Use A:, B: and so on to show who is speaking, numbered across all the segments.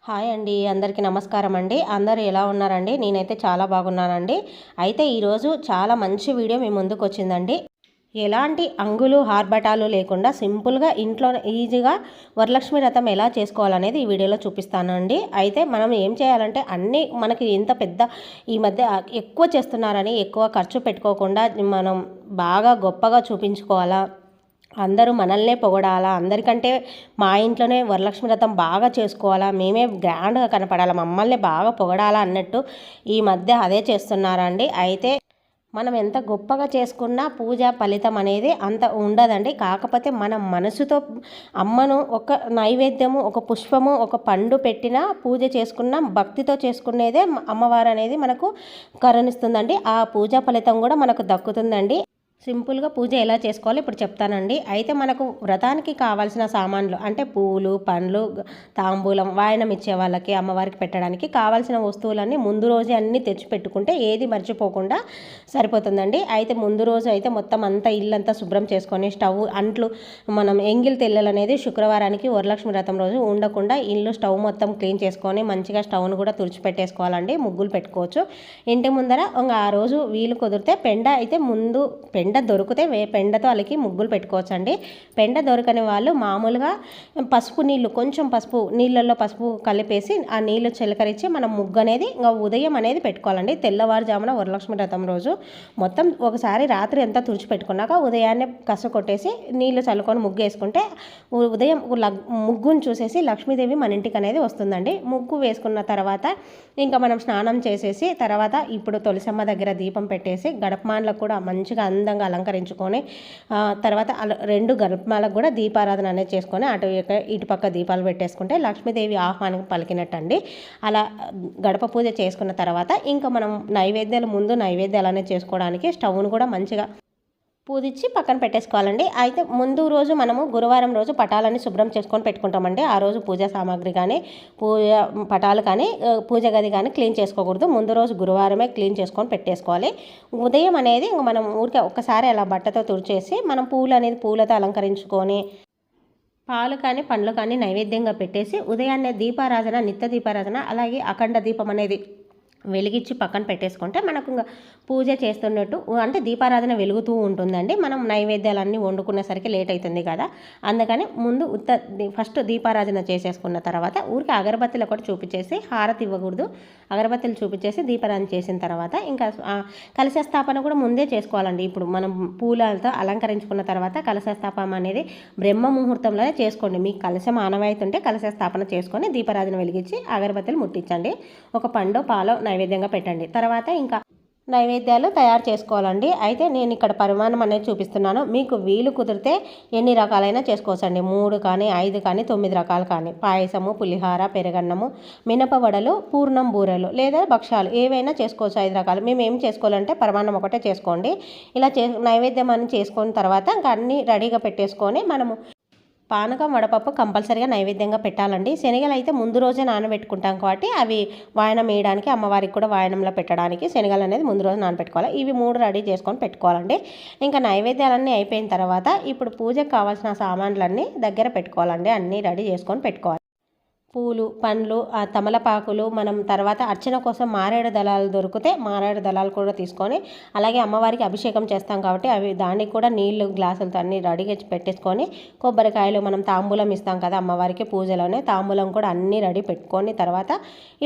A: Hi అండి, అందరికీ నమస్కారం అండి. అందరూ ఎలా ఉన్నారండి? నేనైతే చాలా బాగున్నానండి. అయితే ఈరోజు చాలా మంచి వీడియో మీ ముందుకు వచ్చిందండి. ఎలాంటి అంగులు ఆర్భటాలు లేకుండా సింపుల్గా ఇంట్లో ఈజీగా వరలక్ష్మి వ్రతం ఎలా చేసుకోవాలనేది ఈ వీడియోలో చూపిస్తానండి. అయితే మనం ఏం చేయాలంటే అన్నీ మనకి ఎంత పెద్ద ఈ మధ్య ఎక్కువ చేస్తున్నారని ఎక్కువ ఖర్చు పెట్టుకోకుండా మనం బాగా గొప్పగా చూపించుకోవాలా, అందరూ మనల్నే పొగడాలా, అందరికంటే మా ఇంట్లోనే వరలక్ష్మి వ్రతం బాగా చేసుకోవాలా, మేమే గ్రాండ్గా కనపడాలా, మమ్మల్ని బాగా పొగడాలా అన్నట్టు ఈ మధ్య అదే చేస్తున్నారండి. అయితే మనం ఎంత గొప్పగా చేసుకున్నా పూజ ఫలితం అనేది అంత ఉండదండి. కాకపోతే మన మనసుతో అమ్మను ఒక నైవేద్యము, ఒక పుష్పము, ఒక పండు పెట్టినా పూజ చేసుకున్న భక్తితో చేసుకునేదే అమ్మవారు అనేది మనకు కరుణిస్తుందండి. ఆ పూజా ఫలితం కూడా మనకు దక్కుతుందండి. సింపుల్గా పూజ ఎలా చేసుకోవాలో ఇప్పుడు చెప్తానండి. అయితే మనకు వ్రతానికి కావాల్సిన సామాన్లు అంటే పూలు, పండ్లు, తాంబూలం, వాయనం ఇచ్చే వాళ్ళకి, అమ్మవారికి పెట్టడానికి కావాల్సిన వస్తువులన్నీ ముందు రోజే అన్నీ తెచ్చి పెట్టుకుంటే ఏది మర్చిపోకుండా సరిపోతుందండి. అయితే ముందు రోజు అయితే మొత్తం అంతా ఇల్లంతా శుభ్రం చేసుకొని స్టవ్ అంట్లు మనం ఎంగిల్ తెల్లలు అనేది శుక్రవారానికి వరలక్ష్మి వ్రతం రోజు ఉండకుండా ఇల్లు స్టవ్ మొత్తం క్లీన్ చేసుకొని మంచిగా స్టవ్ను కూడా తుడిచిపెట్టేసుకోవాలండి. ముగ్గులు పెట్టుకోవచ్చు ఇంటి ముందర. ఆ రోజు వీలు కుదిరితే పెండ అయితే ముందు పెండ దొరికితే పెండతో అలికి ముగ్గులు పెట్టుకోవచ్చండి. పెండ దొరకని వాళ్ళు మామూలుగా పసుపు నీళ్ళు, కొంచెం పసుపు నీళ్ళల్లో పసుపు కలిపేసి ఆ నీళ్ళు చిలకరించి మనం ముగ్గు అనేది ఇంకా ఉదయం అనేది పెట్టుకోవాలండి. తెల్లవారుజామున వరలక్ష్మి వ్రతం రోజు మొత్తం ఒకసారి రాత్రి అంతా తుడిచిపెట్టుకున్నాక ఉదయాన్నే కస కొట్టేసి నీళ్ళు చల్లుకొని ముగ్గు వేసుకుంటే ఉదయం ముగ్గును చూసేసి లక్ష్మీదేవి మన ఇంటికి అనేది వస్తుందండి. ముగ్గు వేసుకున్న తర్వాత ఇంకా మనం స్నానం చేసేసి తర్వాత ఇప్పుడు తులసమ్మ దగ్గర దీపం పెట్టేసి గడపమాన్లకు కూడా మంచిగా అందంగా అలంకరించుకొని తర్వాత రెండు గడపమాలకు కూడా దీపారాధన అనేది చేసుకొని ఇటు పక్క దీపాలు పెట్టేసుకుంటే లక్ష్మీదేవి ఆహ్వానం పలికినట్టండి. అలా గడప పూజ చేసుకున్న తర్వాత ఇంకా మనం ముందు నైవేద్యాలు అనేది చేసుకోవడానికి స్టవ్ను కూడా మంచిగా పూజించి పక్కన పెట్టేసుకోవాలండి. అయితే ముందు రోజు మనము గురువారం రోజు పటాలన్నీ శుభ్రం చేసుకొని పెట్టుకుంటామండి. ఆ రోజు పూజా సామాగ్రి కానీ పటాలు కానీ పూజ గది కానీ క్లీన్ చేసుకోకూడదు. ముందు రోజు గురువారమే క్లీన్ చేసుకొని పెట్టేసుకోవాలి. ఉదయం అనేది మనం ఊరికే ఒక్కసారి అలా బట్టతో తుడిచేసి మనం పూలు అనేది పూలతో అలంకరించుకొని పాలు కానీ పండ్లు కానీ నైవేద్యంగా పెట్టేసి ఉదయాన్నే దీపారాధన, నిత్య దీపారాధన, అలాగే అఖండ దీపం అనేది వెలిగించి పక్కన పెట్టేసుకుంటే మనకు పూజ చేస్తున్నట్టు అంటే దీపారాధన వెలుగుతూ ఉంటుందండి. మనం నైవేద్యాలన్నీ వండుకునేసరికి లేట్ అవుతుంది కదా, అందుకని ముందు ఫస్ట్ దీపారాధన చేసేసుకున్న తర్వాత ఊరికి అగరబత్తిలు ఒకటి చూపించేసి హారతి ఇవ్వకూడదు. అగరబత్తులు చూపించేసి దీపారాధన చేసిన తర్వాత ఇంకా కలశ స్థాపన కూడా ముందే చేసుకోవాలండి. ఇప్పుడు మనం పూలతో అలంకరించుకున్న తర్వాత కలశ స్థాపన అనేది బ్రహ్మ ముహూర్తంలోనే చేసుకోండి. మీకు కలశం ఆనవాయితీ ఉంటే కలశ స్థాపన చేసుకొని దీపారాధన వెలిగించి అగరబత్తులు ముట్టించండి. ఒక పండు పాలో నైవేద్యంగా పెట్టండి. తర్వాత ఇంకా నైవేద్యాలు తయారు చేసుకోవాలండి. అయితే నేను ఇక్కడ పరిమాణం అనేది చూపిస్తున్నాను. మీకు వీలు కుదిరితే ఎన్ని రకాలైనా చేసుకోవచ్చండి. 3 కానీ 5 కానీ 9 రకాలు కానీ పాయసము, పులిహార, పెరగన్నము, మినపవడలు, పూర్ణం బూరెలు లేదా భక్ష్యాలు ఏవైనా చేసుకోవచ్చు. 5 రకాలు. మేము ఏం చేసుకోవాలంటే పరిమాణం ఒకటే చేసుకోండి. ఇలా నైవేద్యం అని చేసుకున్న తర్వాత ఇంకా అన్నీ రెడీగా పెట్టేసుకొని మనము పానకం, వడపప్పు కంపల్సరీగా నైవేద్యంగా పెట్టాలండి. శనగలు అయితే ముందు రోజే నానబెట్టుకుంటాం కాబట్టి అవి వాయనం వేయడానికి, అమ్మవారికి కూడా వాయనంలో పెట్టడానికి శనగలు అనేది ముందు రోజు నానబెట్టుకోవాలి. ఇవి 3 రెడీ చేసుకొని పెట్టుకోవాలండి. ఇంకా నైవేద్యాలన్నీ అయిపోయిన తర్వాత ఇప్పుడు పూజకు కావాల్సిన సామాన్లన్నీ దగ్గర పెట్టుకోవాలండి. అన్నీ రెడీ చేసుకొని పెట్టుకోవాలి. పూలు, పండ్లు, తమలపాకులు, మనం తర్వాత అర్చన కోసం మారేడు దళాలు దొరికితే మారేడు దళాలు కూడా తీసుకొని అలాగే అమ్మవారికి అభిషేకం చేస్తాం కాబట్టి దానికి కూడా నీళ్లు గ్లాసులతో అన్నీ రెడీగా పెట్టేసుకొని కొబ్బరికాయలు, మనం తాంబూలం ఇస్తాం కదా అమ్మవారికి పూజలోనే, తాంబూలం కూడా అన్నీ రెడీ పెట్టుకొని తర్వాత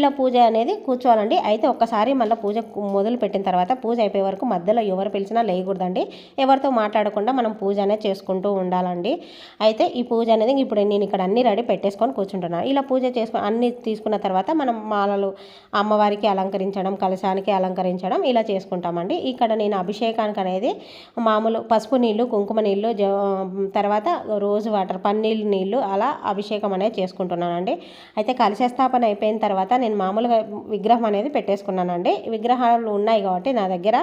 A: ఇలా పూజ అనేది కూర్చోవాలండి. అయితే ఒక్కసారి మళ్ళీ పూజ మొదలు పెట్టిన తర్వాత పూజ అయిపోయే వరకు మధ్యలో ఎవరు పిలిచినా లేయకూడదండి. ఎవరితో మాట్లాడకుండా మనం పూజ అనేది చేసుకుంటూ ఉండాలండి. అయితే ఈ పూజ అనేది ఇప్పుడు నేను ఇక్కడ అన్నీ రెడీ పెట్టేసుకొని కూర్చుంటున్నాను. ఇలా పూజ చేసుకొని అన్నీ తీసుకున్న తర్వాత మనం మాలలు అమ్మవారికి అలంకరించడం, కలశానికి అలంకరించడం ఇలా చేసుకుంటామండి. ఇక్కడ నేను అభిషేకానికి అనేది మామూలు పసుపు నీళ్ళు, కుంకుమ నీళ్ళు, తర్వాత రోజు వాటర్, పన్నీళ్ళు నీళ్ళు అలా అభిషేకం అనేది చేసుకుంటున్నానండి. అయితే కలశస్థాపన అయిపోయిన తర్వాత నేను మామూలుగా విగ్రహం అనేది పెట్టేసుకున్నానండి. విగ్రహాలు ఉన్నాయి కాబట్టి నా దగ్గర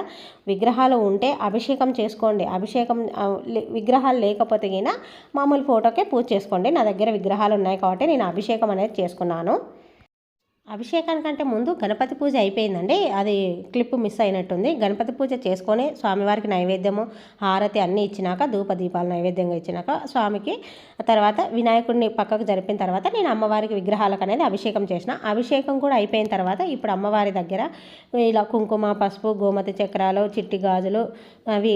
A: విగ్రహాలు ఉంటే అభిషేకం చేసుకోండి. విగ్రహాలు లేకపోతే గిన మామూలు ఫోటోకే పూజ చేసుకోండి. నా దగ్గర విగ్రహాలు ఉన్నాయి కాబట్టి నేను అభిషేకం అనేది చేసుకున్నాను. అభిషేకానికంటే ముందు గణపతి పూజ అయిపోయిందండి. అది క్లిప్ మిస్ అయినట్టుంది. గణపతి పూజ చేసుకొని స్వామివారికి నైవేద్యము, హారతి అన్నీ ఇచ్చినాక, ధూప దీపాలు నైవేద్యంగా ఇచ్చినాక స్వామికి తర్వాత వినాయకుడిని పక్కకు జరిపిన తర్వాత నేను అమ్మవారికి విగ్రహాలకు అనేది అభిషేకం చేసిన. అభిషేకం కూడా అయిపోయిన తర్వాత ఇప్పుడు అమ్మవారి దగ్గర ఇలా కుంకుమ, పసుపు, గోమతి చక్రాలు, చిట్టి గాజులు, అవి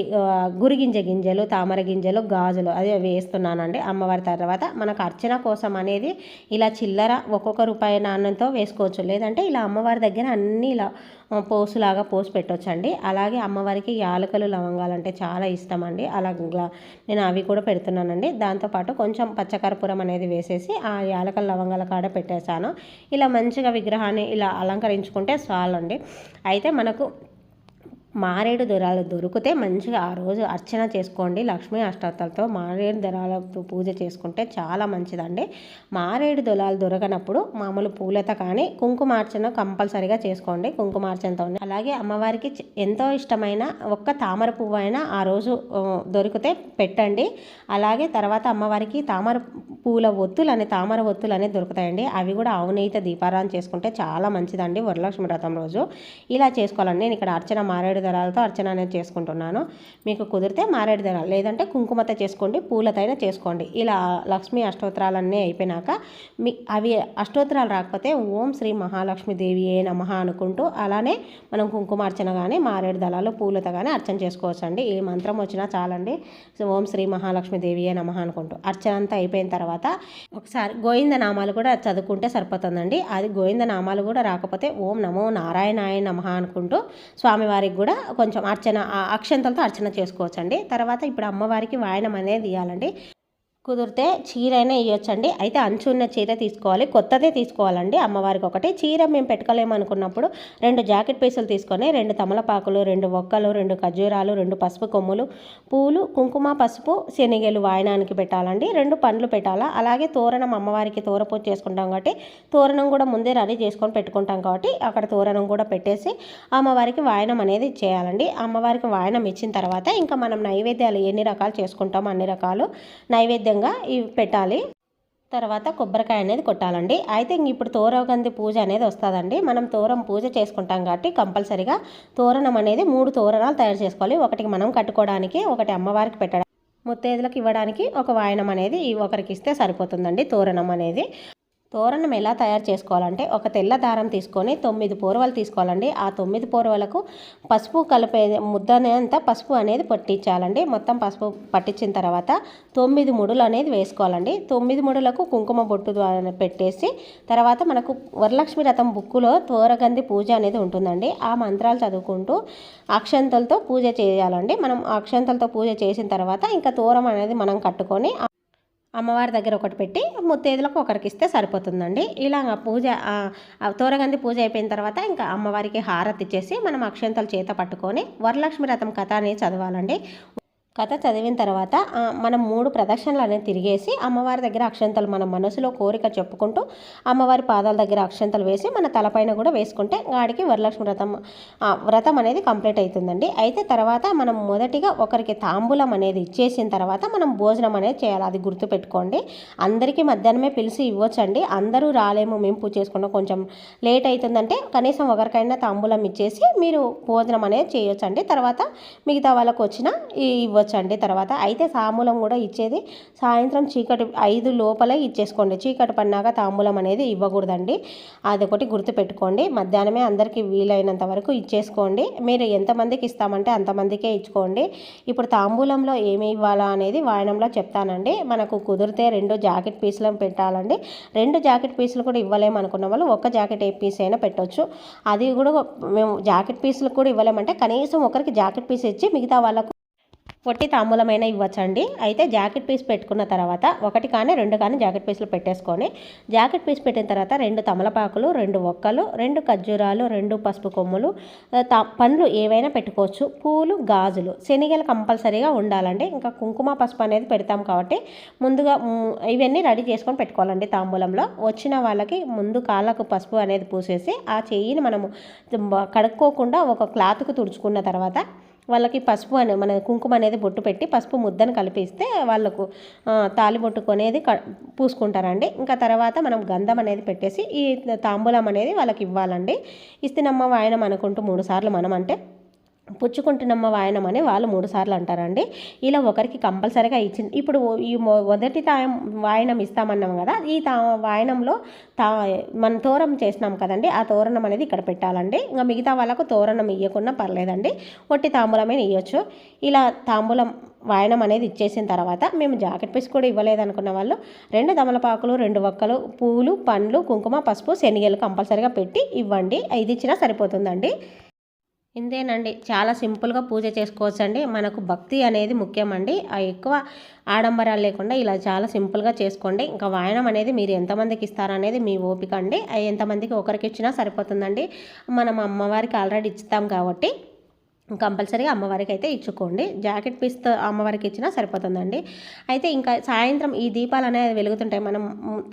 A: గురిగింజ గింజలు, తామర గింజలు, గాజులు అది వేస్తున్నానండి అమ్మవారి. తర్వాత మనకు అర్చన కోసం అనేది ఇలా చిల్లర ఒక్కొక్క రూపాయి నాణ్యంతో వేసుకోవచ్చు, లేదంటే ఇలా అమ్మవారి దగ్గర అన్నీ ఇలా పోసులాగా పోసి పెట్టొచ్చండి. అలాగే అమ్మవారికి యాలకులు, లవంగాలు అంటే చాలా ఇష్టం అండి. అలా నేను అవి కూడా పెడుతున్నానండి. దాంతోపాటు కొంచెం పచ్చకర్పూరం అనేది వేసేసి ఆ యాలకల లవంగాల కాడ పెట్టేశాను. ఇలా మంచిగా విగ్రహాన్ని ఇలా అలంకరించుకుంటే చాలండి. అయితే మనకు మారేడు దొరాలు దొరికితే మంచిగా ఆ రోజు అర్చన చేసుకోండి. లక్ష్మీ అష్టోత్తరాలతో మారేడు దొరాలతో పూజ చేసుకుంటే చాలా మంచిదండి. మారేడు దొరాలు దొరకనప్పుడు మామూలు పూలతో కానీ కుంకుమార్చన కంపల్సరీగా చేసుకోండి. కుంకుమార్చనతో అలాగే అమ్మవారికి ఎంతో ఇష్టమైన ఒక్క తామర పువ్వు అయినా ఆ రోజు దొరికితే పెట్టండి. అలాగే తర్వాత అమ్మవారికి తామర పూల ఒత్తులు అనే తామర ఒత్తులు అనేది దొరుకుతాయండి. అవి కూడా ఆవు నెయ్యితో దీపారాధన చేసుకుంటే చాలా మంచిదండి వరలక్ష్మి వ్రతం రోజు. ఇలా చేసుకోవాలండి. నేను ఇక్కడ అర్చన మారేడు దళాలతో అర్చన అనేది చేసుకుంటున్నాను. మీకు కుదిరితే మారేడు దళాలు, లేదంటే కుంకుమతో చేసుకోండి, పూలతైనా చేసుకోండి. ఇలా లక్ష్మీ అష్టోత్తరాలన్నీ అయిపోయినాక అవి అష్టోత్తరాలు రాకపోతే ఓం శ్రీ మహాలక్ష్మి దేవి ఏ నమః అనుకుంటూ అలానే మనం కుంకుమార్చన కానీ మారేడు దళాలు పూలతో కానీ అర్చన చేసుకోవచ్చు అండి. ఈ మంత్రం వచ్చినా చాలండి. ఓం శ్రీ మహాలక్ష్మి దేవి ఏ నమః అనుకుంటూ అర్చన అంతా అయిపోయిన తర్వాత ఒకసారి గోవింద నామాలు కూడా చదువుకుంటే సరిపోతుందండి. అది గోవింద నామాలు కూడా రాకపోతే ఓం నమో నారాయణాయ నమః అనుకుంటూ స్వామివారికి కూడా కొంచెం అర్చన అక్షంతలతో అర్చన చేసుకోవచ్చండి. తర్వాత ఇప్పుడు అమ్మవారికి వాయనం అనేది ఇవ్వాలండి. కుదిరితే చీర అయినా ఇవ్వచ్చండి. అయితే అంచు ఉన్న చీర తీసుకోవాలి, కొత్తదే తీసుకోవాలండి. అమ్మవారికి ఒకటి చీర మేము పెట్టుకోలేము అనుకున్నప్పుడు 2 జాకెట్ పీసులు తీసుకొని 2 తమలపాకులు, 2 ఒక్కలు, 2 ఖర్జూరాలు, 2 పసుపు కొమ్ములు, పూలు, కుంకుమ, పసుపు, శనగలు వాయనానికి పెట్టాలండి. 2 పండ్లు పెట్టాలా. అలాగే తోరణం అమ్మవారికి తోరపూజ చేసుకుంటాం కాబట్టి తోరణం కూడా ముందే రెడీ చేసుకొని పెట్టుకుంటాం కాబట్టి అక్కడ తోరణం కూడా పెట్టేసి అమ్మవారికి వాయనం అనేది చేయాలండి. అమ్మవారికి వాయనం ఇచ్చిన తర్వాత ఇంకా మనం నైవేద్యాలు ఎన్ని రకాలు చేసుకుంటాం అన్ని రకాలు నైవేద్యం ఇవి పెట్టాలి. తర్వాత కొబ్బరికాయ అనేది కొట్టాలండి. అయితే ఇప్పుడు తోరగంది పూజ అనేది వస్తుందండి. మనం తోరం పూజ చేసుకుంటాం కాబట్టి కంపల్సరీగా తోరణం అనేది 3 తోరణాలు తయారు చేసుకోవాలి. ఒకటి మనం కట్టుకోవడానికి, ఒకటి అమ్మవారికి పెట్టడానికి, ముత్తైదులకు ఇవ్వడానికి ఒక వాయనం అనేది ఒకరికి ఇస్తే సరిపోతుందండి తోరణం అనేది. తోరణం ఎలా తయారు చేసుకోవాలంటే ఒక తెల్ల దారం తీసుకొని 9 పోరవలు తీసుకోవాలండి. ఆ 9 పోరవలకు పసుపు కలిపే ముద్దనే అంతా పసుపు అనేది పట్టించాలండి. మొత్తం పసుపు పట్టించిన తర్వాత 9 ముడులు అనేది వేసుకోవాలండి. 9 ముడులకు కుంకుమ బొట్టు పెట్టేసి తర్వాత మనకు వరలక్ష్మి వ్రతం బుక్కులో తోరగంది పూజ అనేది ఉంటుందండి. ఆ మంత్రాలు చదువుకుంటూ అక్షంతలతో పూజ చేయాలండి. మనం అక్షంతలతో పూజ చేసిన తర్వాత ఇంకా తోరం అనేది మనం కట్టుకొని అమ్మవారి దగ్గర ఒకటి పెట్టి ముత్తైదులకు ఒకరికి ఇస్తే సరిపోతుందండి. ఇలాగ పూజ తోరగంది పూజ అయిపోయిన తర్వాత ఇంకా అమ్మవారికి హారతి ఇచ్చేసి మనం అక్షంతలు చేత పట్టుకొని వరలక్ష్మి వ్రతం కథ అనేది చదవాలండి. కథ చదివిన తర్వాత మనం 3 ప్రదక్షిణలు అనేది తిరిగేసి అమ్మవారి దగ్గర అక్షంతలు మన మనసులో కోరిక చెప్పుకుంటూ అమ్మవారి పాదాల దగ్గర అక్షంతలు వేసి మన తలపైన కూడా వేసుకుంటే గాడికి వరలక్ష్మి వ్రతం అనేది కంప్లీట్ అవుతుందండి. అయితే తర్వాత మనం మొదటిగా ఒకరికి తాంబూలం అనేది ఇచ్చేసిన తర్వాత మనం భోజనం అనేది చేయాలి. అది గుర్తుపెట్టుకోండి. అందరికీ మధ్యాహ్నమే పిలిచి ఇవ్వచ్చండి. అందరూ రాలేము, మేము పూజ చేసుకుంటాం, కొంచెం లేట్ అవుతుందంటే కనీసం ఒకరికైనా తాంబూలం ఇచ్చేసి మీరు భోజనం అనేది చేయొచ్చండి. తర్వాత మిగతా వాళ్ళకు వచ్చిన ఇవ్వచ్చండి. తర్వాత అయితే తాంబూలం కూడా ఇచ్చేది సాయంత్రం చీకటి 5 లోపలే ఇచ్చేసుకోండి. చీకటి పడినాక తాంబూలం అనేది ఇవ్వకూడదండి. అదొకటి గుర్తుపెట్టుకోండి. మధ్యాహ్నమే అందరికీ వీలైనంత వరకు ఇచ్చేసుకోండి. మీరు ఎంతమందికి ఇస్తామంటే అంతమందికే ఇచ్చుకోండి. ఇప్పుడు తాంబూలంలో ఏమి ఇవ్వాలా అనేది వాయనంలో చెప్తానండి. మనకు కుదిరితే 2 జాకెట్ పీసులు పెట్టాలండి. 2 జాకెట్ పీసులు కూడా ఇవ్వలేము అనుకున్న వాళ్ళు ఒక జాకెట్ పీస్ అయినా పెట్టవచ్చు. అది కూడా మేము జాకెట్ పీసులు కూడా ఇవ్వలేమంటే కనీసం ఒకరికి జాకెట్ పీస్ ఇచ్చి మిగతా వాళ్ళకు పొట్టి తాంబూలమైనా ఇవ్వచ్చండి. అయితే జాకెట్ పీస్ పెట్టుకున్న తర్వాత 1 కానీ 2 కానీ జాకెట్ పీసులు పెట్టేసుకొని జాకెట్ పీస్ పెట్టిన తర్వాత 2 తమలపాకులు, 2 ఒక్కలు, 2 ఖర్జూరాలు, 2 పసుపు కొమ్ములు, పండ్లు ఏవైనా పెట్టుకోవచ్చు, పూలు, గాజులు, శనగలు కంపల్సరీగా ఉండాలండి. ఇంకా కుంకుమ పసుపు అనేది పెడతాం కాబట్టి ముందుగా ఇవన్నీ రెడీ చేసుకొని పెట్టుకోవాలండి. తాంబూలంలో వచ్చిన వాళ్ళకి ముందు కాళ్ళకు పసుపు అనేది పూసేసి ఆ చెయ్యిని మనము కడుక్కోకుండా ఒక క్లాత్కు తుడుచుకున్న తర్వాత వాళ్ళకి పసుపు అనే మన కుంకుమ అనేది బొట్టు పెట్టి పసుపు ముద్దను కలిపిస్తే వాళ్ళకు తాలిబొట్టు అనేది పూసుకుంటారండి. ఇంకా తర్వాత మనం గంధం అనేది పెట్టేసి ఈ తాంబూలం అనేది వాళ్ళకి ఇవ్వాలండి. ఇస్తినమ్మ వాయనం అనుకుంటూ 3 సార్లు మనం అంటే పుచ్చుకుంటున్నమ్మ వాయనం అని వాళ్ళు 3 సార్లు అంటారండి. ఇలా ఒకరికి కంపల్సరీగా ఇచ్చింది. ఇప్పుడు ఈ మొదటి వాయనం ఇస్తామన్నాం కదా, ఈ వాయనంలో మనం తోరణం చేసినాం కదండి, ఆ తోరణం అనేది ఇక్కడ పెట్టాలండి. ఇంకా మిగతా వాళ్ళకు తోరణం ఇవ్వకుండా పర్లేదండి, ఒట్టి తాంబూలమే ఇవ్వచ్చు. ఇలా తాంబూలం వాయనం అనేది ఇచ్చేసిన తర్వాత మేము జాకెట్ పీస్ కూడా ఇవ్వలేదనుకున్న వాళ్ళు 2 తమలపాకులు, 2 వక్కలు, పూలు, పండ్లు, కుంకుమ, పసుపు, శనగలు కంపల్సరీగా పెట్టి ఇవ్వండి. ఇది ఇచ్చినా సరిపోతుందండి. ఇంతేనండి, చాలా సింపుల్గా పూజ చేసుకోవచ్చండి. మనకు భక్తి అనేది ముఖ్యమండి. ఎక్కువ ఆడంబరాలు లేకుండా ఇలా చాలా సింపుల్గా చేసుకోండి. ఇంకా వాయనం అనేది మీరు ఎంతమందికి ఇస్తారనేది మీ ఓపిక అండి. ఎంతమందికి ఒకరికి ఇచ్చినా సరిపోతుందండి. మనం అమ్మవారికి ఆల్రెడీ ఇస్తాం కాబట్టి కంపల్సరీగా అమ్మవారికి అయితే ఇచ్చుకోండి. జాకెట్ పీస్తో అమ్మవారికి ఇచ్చినా సరిపోతుందండి. అయితే ఇంకా సాయంత్రం ఈ దీపాలు అనేది వెలుగుతుంటాయి. మనం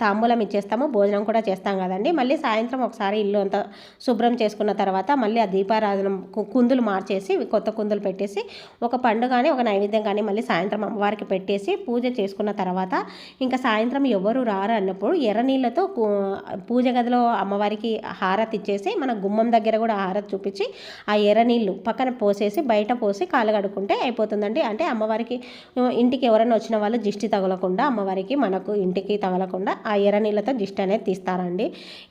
A: తాంబూలం ఇచ్చేస్తాము, భోజనం కూడా చేస్తాం కదండి. మళ్ళీ సాయంత్రం ఒకసారి ఇల్లు అంతా శుభ్రం చేసుకున్న తర్వాత మళ్ళీ ఆ దీపారాధన కుందులు మార్చేసి కొత్త కుందులు పెట్టేసి ఒక పండు కానీ ఒక నైవేద్యం కానీ మళ్ళీ సాయంత్రం అమ్మవారికి పెట్టేసి పూజ చేసుకున్న తర్వాత ఇంకా సాయంత్రం ఎవరు రారు అన్నప్పుడు ఎర్ర నీళ్ళతో పూజ గదిలో అమ్మవారికి హారతి ఇచ్చేసి మన గుమ్మం దగ్గర కూడా హారతి చూపించి ఆ ఎర్ర నీళ్ళు పక్కన పోసేసి బయట పోసి కాళ్ళు కడుక్కుంటే అయిపోతుందండి. అంటే అమ్మవారికి ఇంటికి ఎవరైనా వచ్చిన వాళ్ళు దిష్టి తగలకుండా, అమ్మవారికి మనకు ఇంటికి తగలకుండా ఆ ఎర్ర నీళ్ళతో దిష్టి అనేది తీస్తారండి.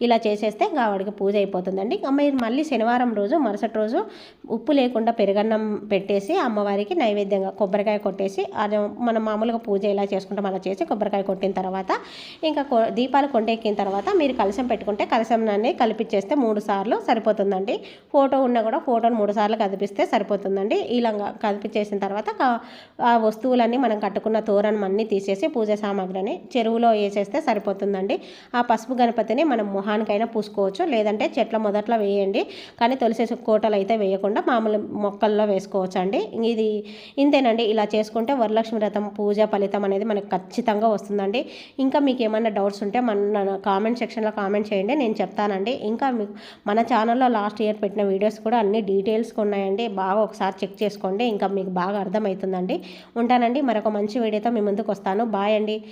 A: ఇలా చేసేస్తే ఇంకా ఆవిడకి పూజ అయిపోతుందండి. మీరు మళ్ళీ శనివారం రోజు మరుసటి రోజు ఉప్పు లేకుండా పెరుగన్నం పెట్టేసి అమ్మవారికి నైవేద్యంగా కొబ్బరికాయ కొట్టేసి అది మనం మామూలుగా పూజ ఎలా చేసుకుంటాం అలా చేసి కొబ్బరికాయ కొట్టిన తర్వాత ఇంకా దీపాలు కొండెక్కిన తర్వాత మీరు కలశం పెట్టుకుంటే కలశంని కలిపిచ్చేస్తే 3 సార్లు సరిపోతుందండి. ఫోటో ఉన్నా కూడా ఫోటోను 3 సార్లు కదిపిస్తే సరిపోతుందండి. ఇలా కదిపించేసిన తర్వాత ఆ వస్తువులన్నీ మనం కట్టుకున్న తోరణం అన్నీ తీసేసి పూజ సామాగ్రిని చెరువులో వేసేస్తే సరిపోతుందండి. ఆ పసుపు గణపతిని మనం మొహానికైనా పూసుకోవచ్చు, లేదంటే చెట్ల మొదట్లో వేయండి. కానీ తులసి కోటలు అయితే వేయకుండా మామూలు మొక్కల్లో వేసుకోవచ్చు అండి. ఇది ఇంతేనండి. ఇలా చేసుకుంటే వరలక్ష్మి వ్రతం పూజ ఫలితం అనేది మనకు ఖచ్చితంగా వస్తుందండి. ఇంకా మీకు ఏమైనా డౌట్స్ ఉంటే మన కామెంట్ సెక్షన్లో కామెంట్ చేయండి, నేను చెప్తానండి. ఇంకా మీకు మన ఛానల్లో లాస్ట్ ఇయర్ పెట్టిన వీడియోస్ కూడా అన్ని డీటెయిల్స్గా ఉన్నాయండి. బాగా ఒకసారి చెక్ చేసుకోండి, ఇంకా మీకు బాగా అర్థమవుతుందండి. ఉంటానండి, మరొక మంచి వీడియోతో మీ ముందుకు వస్తాను. బాయ్ అండి.